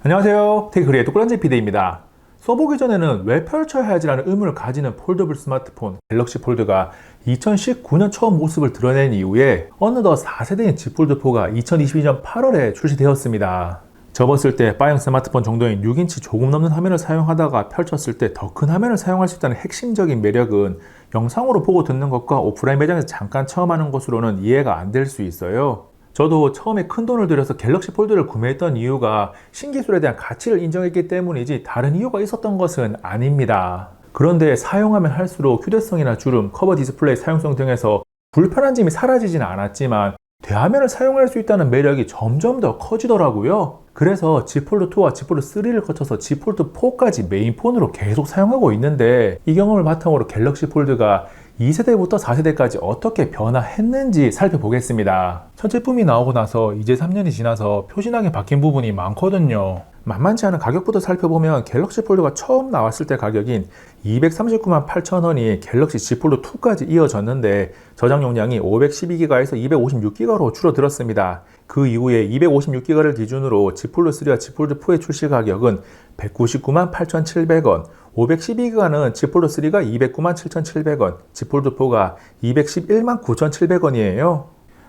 안녕하세요. 테크크리에이터 뚜꾸란지 PD입니다. 써보기 전에는 왜 펼쳐야 하지라는 의문을 가지는 폴더블 스마트폰 갤럭시 폴드가 2019년 처음 모습을 드러낸 이후에 어느덧 4세대인 Z 폴드4가 2022년 8월에 출시되었습니다. 접었을 때 바형 스마트폰 정도인 6인치 조금 넘는 화면을 사용하다가 펼쳤을 때 더 큰 화면을 사용할 수 있다는 핵심적인 매력은 영상으로 보고 듣는 것과 오프라인 매장에서 잠깐 체험하는 것으로는 이해가 안 될 수 있어요. 저도 처음에 큰돈을 들여서 갤럭시 폴드를 구매했던 이유가 신기술에 대한 가치를 인정했기 때문이지 다른 이유가 있었던 것은 아닙니다. 그런데 사용하면 할수록 휴대성이나 주름, 커버 디스플레이 사용성 등에서 불편한 점이 사라지진 않았지만 대화면을 사용할 수 있다는 매력이 점점 더 커지더라고요. 그래서 Z 폴드2와 Z 폴드3를 거쳐서 Z 폴드4까지 메인폰으로 계속 사용하고 있는데 이 경험을 바탕으로 갤럭시 폴드가 2세대부터 4세대까지 어떻게 변화했는지 살펴보겠습니다. 첫 제품이 나오고 나서 이제 3년이 지나서 표신하게 바뀐 부분이 많거든요. 만만치 않은 가격부터 살펴보면 갤럭시 폴드가 처음 나왔을 때 가격인 239만 8천원이 갤럭시 Z 폴드2까지 이어졌는데 저장 용량이 512기가에서 256기가로 줄어들었습니다. 그 이후에 256기가를 기준으로 Z 폴드3와 Z 폴드4의 출시 가격은 199만 8,700원, 512기가는 Z 폴드3가 209만 7,700원, Z 폴드4가 211만 9,700원이에요.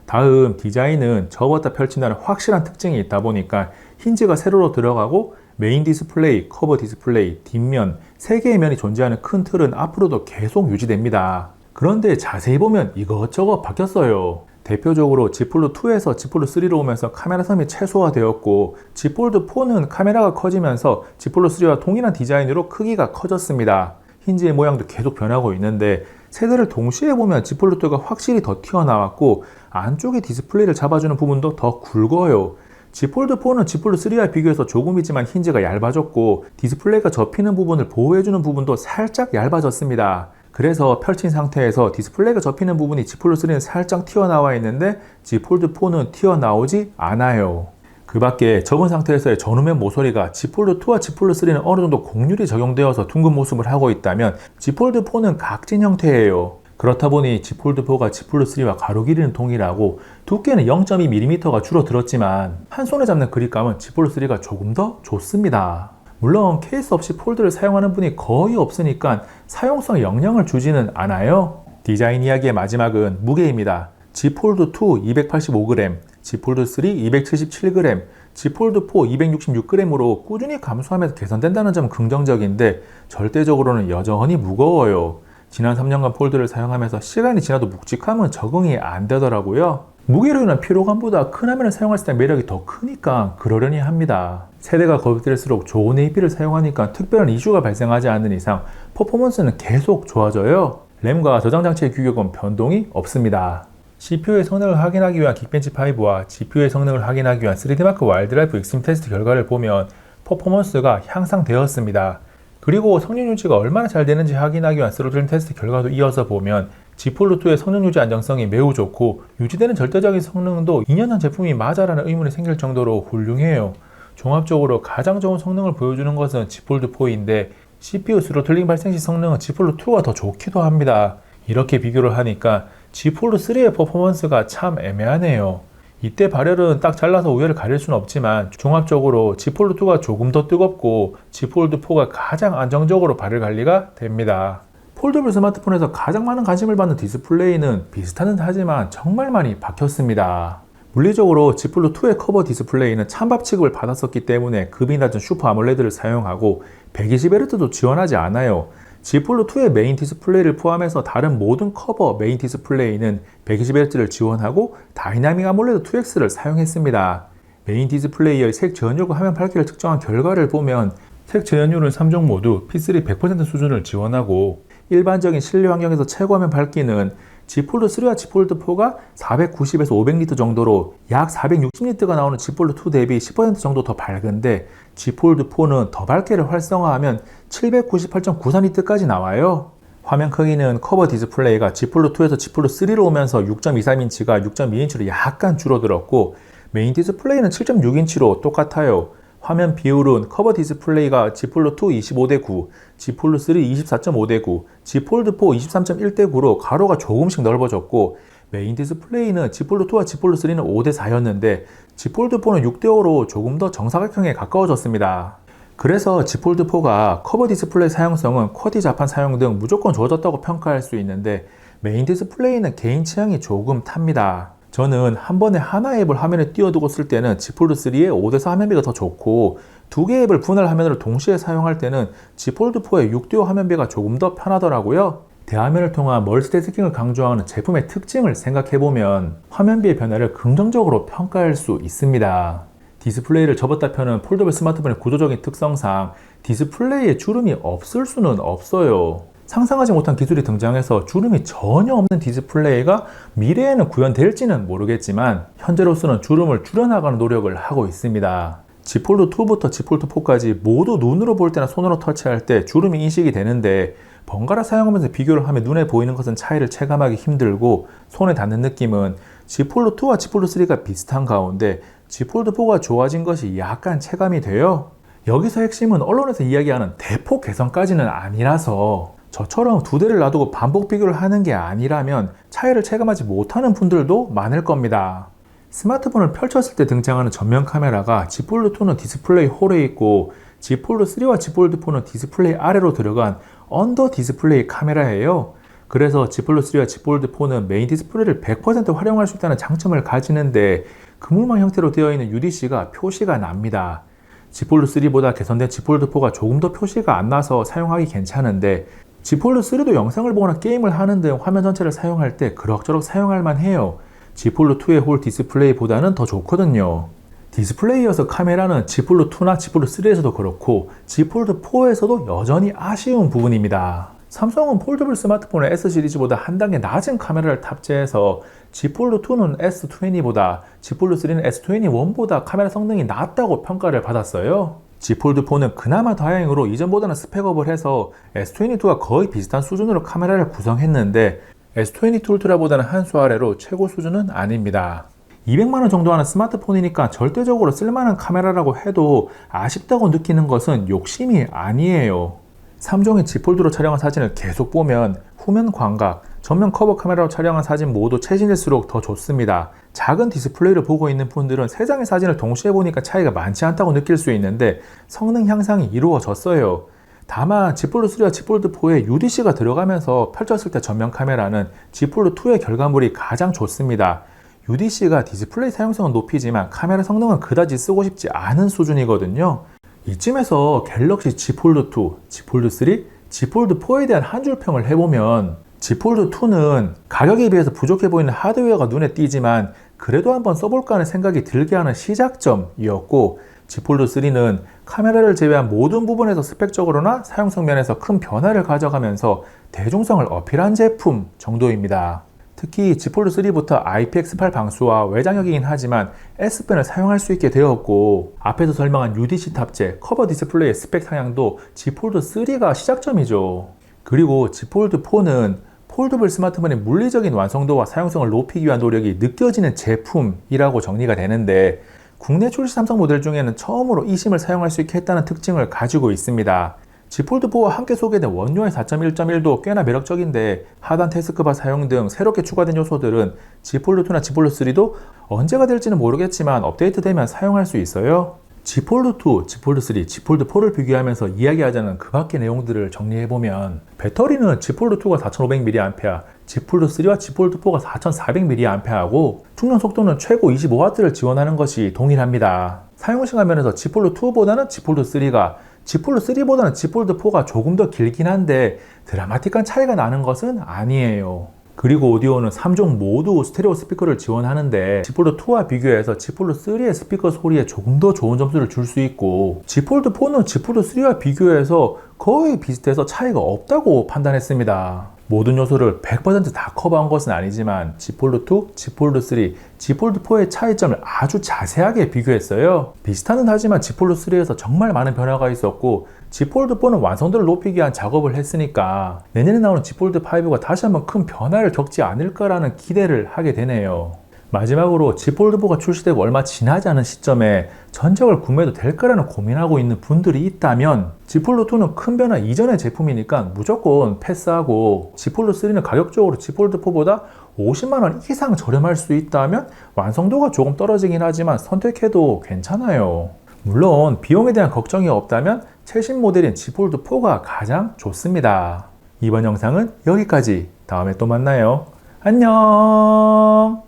다음 디자인은 접었다 펼친다는 확실한 특징이 있다 보니까 힌지가 세로로 들어가고 메인 디스플레이, 커버 디스플레이, 뒷면 3개의 면이 존재하는 큰 틀은 앞으로도 계속 유지됩니다. 그런데 자세히 보면 이것저것 바뀌었어요. 대표적으로 Z 폴드2에서 Z 폴드3로 오면서 카메라 섬이 최소화되었고 Z 폴드4는 카메라가 커지면서 Z 폴드3와 동일한 디자인으로 크기가 커졌습니다. 힌지의 모양도 계속 변하고 있는데 세대를 동시에 보면 Z 폴드2가 확실히 더 튀어나왔고 안쪽에 디스플레이를 잡아주는 부분도 더 굵어요. Z 폴드4는 Z 폴드3와 비교해서 조금이지만 힌지가 얇아졌고 디스플레이가 접히는 부분을 보호해주는 부분도 살짝 얇아졌습니다. 그래서 펼친 상태에서 디스플레이가 접히는 부분이 Z 폴드3는 살짝 튀어나와 있는데 Z 폴드4는 튀어나오지 않아요. 그 밖에 접은 상태에서의 전후면 모서리가 Z 폴드2와 Z 폴드3는 어느 정도 곡률이 적용되어서 둥근 모습을 하고 있다면 Z 폴드4는 각진 형태예요. 그렇다 보니 Z 폴드4가 Z 폴드3와 가로 길이는 동일하고 두께는 0.2mm가 줄어들었지만 한 손에 잡는 그립감은 Z 폴드3가 조금 더 좋습니다. 물론 케이스 없이 폴드를 사용하는 분이 거의 없으니까 사용성에 영향을 주지는 않아요. 디자인 이야기의 마지막은 무게입니다. Z 폴드2 285g, Z 폴드3 277g, Z 폴드4 266g으로 꾸준히 감소하면서 개선된다는 점은 긍정적인데 절대적으로는 여전히 무거워요. 지난 3년간 폴드를 사용하면서 시간이 지나도 묵직함은 적응이 안 되더라고요. 무게로 인한 피로감보다 큰 화면을 사용했을 때 매력이 더 크니까 그러려니 합니다. 세대가 거듭될수록 좋은 AP를 사용하니까 특별한 이슈가 발생하지 않는 이상 퍼포먼스는 계속 좋아져요. 램과 저장 장치의 규격은 변동이 없습니다. CPU의 성능을 확인하기 위한 긱벤치 5와 GPU의 성능을 확인하기 위한 3D마크 와일드라이프 익스트림 테스트 결과를 보면 퍼포먼스가 향상되었습니다. 그리고 성능 유지가 얼마나 잘 되는지 확인하기 위한 스로틀링 테스트 결과도 이어서 보면 Z 폴드2의 성능 유지 안정성이 매우 좋고 유지되는 절대적인 성능도 2년 전 제품이 맞아라는 의문이 생길 정도로 훌륭해요. 종합적으로 가장 좋은 성능을 보여주는 것은 Z 폴드4인데 CPU 스로틀링 발생 시 성능은 Z 폴드2가 더 좋기도 합니다. 이렇게 비교를 하니까 Z 폴드3의 퍼포먼스가 참 애매하네요. 이때 발열은 딱 잘라서 우열을 가릴 수는 없지만 종합적으로 Z 폴드2가 조금 더 뜨겁고 Z 폴드4가 가장 안정적으로 발열 관리가 됩니다. 폴더블 스마트폰에서 가장 많은 관심을 받는 디스플레이는 비슷하는 하지만 정말 많이 바뀌었습니다. 물리적으로 Z 폴드2의 커버 디스플레이는 찬밥 취급을 받았었기 때문에 급이 낮은 슈퍼 아몰레드를 사용하고 120Hz도 지원하지 않아요. Z 폴드2의 메인 디스플레이를 포함해서 다른 모든 커버 메인 디스플레이는 120Hz를 지원하고 다이나믹 아몰레드 2X를 사용했습니다. 메인 디스플레이의 색 저연율과 화면 밝기를 측정한 결과를 보면 색 저연율은 3종 모두 P3 100% 수준을 지원하고 일반적인 실내 환경에서 최고 화면 밝기는 Z 폴드3와 Z 폴드4가 490에서 500니트 정도로 약 460니트가 나오는 Z 폴드2 대비 10% 정도 더 밝은데 Z 폴드4는 더 밝기를 활성화하면 798.94니트까지 나와요. 화면 크기는 커버 디스플레이가 Z 폴드2에서 Z 폴드3로 오면서 6.23인치가 6.2인치로 약간 줄어들었고 메인 디스플레이는 7.6인치로 똑같아요. 화면 비율은 커버 디스플레이가 Z 폴드2 25:9, Z 폴드3 24.5:9, Z 폴드4 23.1:9로 가로가 조금씩 넓어졌고 메인 디스플레이는 Z 폴드2와 Z 폴드3는 5대4였는데 Z 폴드4는 6대5로 조금 더 정사각형에 가까워졌습니다. 그래서 Z 폴드4가 커버 디스플레이 사용성은 쿼디 자판 사용 등 무조건 좋아졌다고 평가할 수 있는데 메인 디스플레이는 개인 취향이 조금 탑니다. 저는 한 번에 하나의 앱을 화면에 띄워두고 쓸 때는 Z 폴드3의 5대4 화면비가 더 좋고 두 개의 앱을 분할 화면으로 동시에 사용할 때는 Z 폴드4의 6대5 화면비가 조금 더 편하더라고요. 대화면을 통한 멀티태스킹을 강조하는 제품의 특징을 생각해보면 화면비의 변화를 긍정적으로 평가할 수 있습니다. 디스플레이를 접었다 펴는 폴더블 스마트폰의 구조적인 특성상 디스플레이에 주름이 없을 수는 없어요. 상상하지 못한 기술이 등장해서 주름이 전혀 없는 디스플레이가 미래에는 구현될지는 모르겠지만 현재로서는 주름을 줄여나가는 노력을 하고 있습니다. Z 폴드2부터 Z 폴드4까지 모두 눈으로 볼 때나 손으로 터치할 때 주름이 인식이 되는데 번갈아 사용하면서 비교를 하면 눈에 보이는 것은 차이를 체감하기 힘들고 손에 닿는 느낌은 Z 폴드2와 Z 폴드3가 비슷한 가운데 Z 폴드4가 좋아진 것이 약간 체감이 돼요. 여기서 핵심은 언론에서 이야기하는 대폭 개선까지는 아니라서 저처럼 두 대를 놔두고 반복 비교를 하는 게 아니라면 차이를 체감하지 못하는 분들도 많을 겁니다. 스마트폰을 펼쳤을 때 등장하는 전면 카메라가 Z 폴드2는 디스플레이 홀에 있고 Z 폴드3와 Z 폴드4는 디스플레이 아래로 들어간 언더 디스플레이 카메라예요. 그래서 Z 폴드3와 Z 폴드4는 메인 디스플레이를 100% 활용할 수 있다는 장점을 가지는데 그물망 형태로 되어 있는 UDC가 표시가 납니다. Z 폴드3보다 개선된 Z 폴드4가 조금 더 표시가 안 나서 사용하기 괜찮은데 Z 폴드3도 영상을 보거나 게임을 하는 등 화면 전체를 사용할 때 그럭저럭 사용할 만해요. Z 폴드2의 홀 디스플레이보다는 더 좋거든요. 디스플레이여서 카메라는 Z 폴드2나 Z 폴드3에서도 그렇고 Z 폴드4에서도 여전히 아쉬운 부분입니다. 삼성은 폴더블 스마트폰의 S 시리즈보다 한 단계 낮은 카메라를 탑재해서 Z 폴드2는 S20보다 Z 폴드3는 S21보다 카메라 성능이 낮다고 평가를 받았어요. Z 폴드4는 그나마 다행으로 이전보다는 스펙업을 해서 S22와 거의 비슷한 수준으로 카메라를 구성했는데 S22 울트라보다는 한 수 아래로 최고 수준은 아닙니다. 200만원 정도 하는 스마트폰이니까 절대적으로 쓸만한 카메라라고 해도 아쉽다고 느끼는 것은 욕심이 아니에요. 3종의 Z 폴드로 촬영한 사진을 계속 보면 후면 광각, 전면 커버 카메라로 촬영한 사진 모두 최신일수록 더 좋습니다. 작은 디스플레이를 보고 있는 분들은 3장의 사진을 동시에 보니까 차이가 많지 않다고 느낄 수 있는데 성능 향상이 이루어졌어요. 다만 Z 폴드3와 Z 폴드4에 UDC가 들어가면서 펼쳤을 때 전면 카메라는 Z 폴드2의 결과물이 가장 좋습니다. UDC가 디스플레이 사용성은 높이지만 카메라 성능은 그다지 쓰고 싶지 않은 수준이거든요. 이쯤에서 갤럭시 Z 폴드2, Z 폴드3, Z 폴드4에 대한 한 줄 평을 해보면 Z 폴드2는 가격에 비해서 부족해 보이는 하드웨어가 눈에 띄지만 그래도 한번 써볼까 하는 생각이 들게 하는 시작점이었고 Z 폴드3는 카메라를 제외한 모든 부분에서 스펙적으로나 사용성 면에서 큰 변화를 가져가면서 대중성을 어필한 제품 정도입니다. 특히 Z 폴드3부터 IPX8 방수와 외장형이긴 하지만 S펜을 사용할 수 있게 되었고 앞에서 설명한 UDC 탑재, 커버 디스플레이의 스펙 상향도 Z 폴드3가 시작점이죠. 그리고 Z 폴드4는 폴더블 스마트폰의 물리적인 완성도와 사용성을 높이기 위한 노력이 느껴지는 제품이라고 정리가 되는데 국내 출시 삼성 모델 중에는 처음으로 eSIM을 사용할 수 있게 했다는 특징을 가지고 있습니다. Z 폴드4와 함께 소개된 원UI 4.1.1도 꽤나 매력적인데 하단 태스크바 사용 등 새롭게 추가된 요소들은 Z 폴드2나 Z 폴드3도 언제가 될지는 모르겠지만 업데이트되면 사용할 수 있어요. Z 폴드2, Z 폴드3, Z 폴드4를 비교하면서 이야기하자는 그 밖의 내용들을 정리해보면 배터리는 Z 폴드2가 4500mAh, Z 폴드3와 Z 폴드4가 4400mAh고 충전 속도는 최고 25W를 지원하는 것이 동일합니다. 사용시간 면에서 Z 폴드2보다는 Z 폴드3가 Z 폴드3보다는 Z 폴드4가 조금 더 길긴 한데 드라마틱한 차이가 나는 것은 아니에요. 그리고 오디오는 3종 모두 스테레오 스피커를 지원하는데 Z 폴드2와 비교해서 Z 폴드3의 스피커 소리에 조금 더 좋은 점수를 줄 수 있고 Z 폴드4는 Z 폴드3와 비교해서 거의 비슷해서 차이가 없다고 판단했습니다. 모든 요소를 100% 다 커버한 것은 아니지만 Z 폴드2, Z 폴드3, Z 폴드4의 차이점을 아주 자세하게 비교했어요. 비슷하는 하지만 Z 폴드3에서 정말 많은 변화가 있었고 Z 폴드4는 완성도를 높이기 위한 작업을 했으니까 내년에 나오는 Z 폴드5가 다시 한번 큰 변화를 겪지 않을까라는 기대를 하게 되네요. 마지막으로 Z 폴드4가 출시되고 얼마 지나지 않은 시점에 전적을 구매해도 될까라는 고민하고 있는 분들이 있다면 Z 폴드2는 큰 변화 이전의 제품이니까 무조건 패스하고 Z 폴드3는 가격적으로 Z 폴드4보다 50만 원 이상 저렴할 수 있다면 완성도가 조금 떨어지긴 하지만 선택해도 괜찮아요. 물론 비용에 대한 걱정이 없다면 최신 모델인 Z 폴드 4가 가장 좋습니다. 이번 영상은 여기까지. 다음에 또 만나요. 안녕.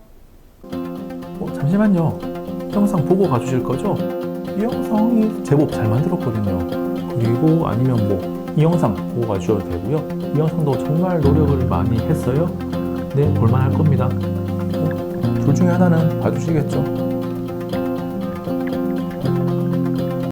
잠시만요. 영상 보고 가주실 거죠? 이 영상이 제법 잘 만들었거든요. 그리고 아니면 뭐 이 영상 보고 가주셔도 되고요. 이 영상도 정말 노력을 많이 했어요. 네, 볼만할 겁니다. 둘 중에 하나는 봐주시겠죠?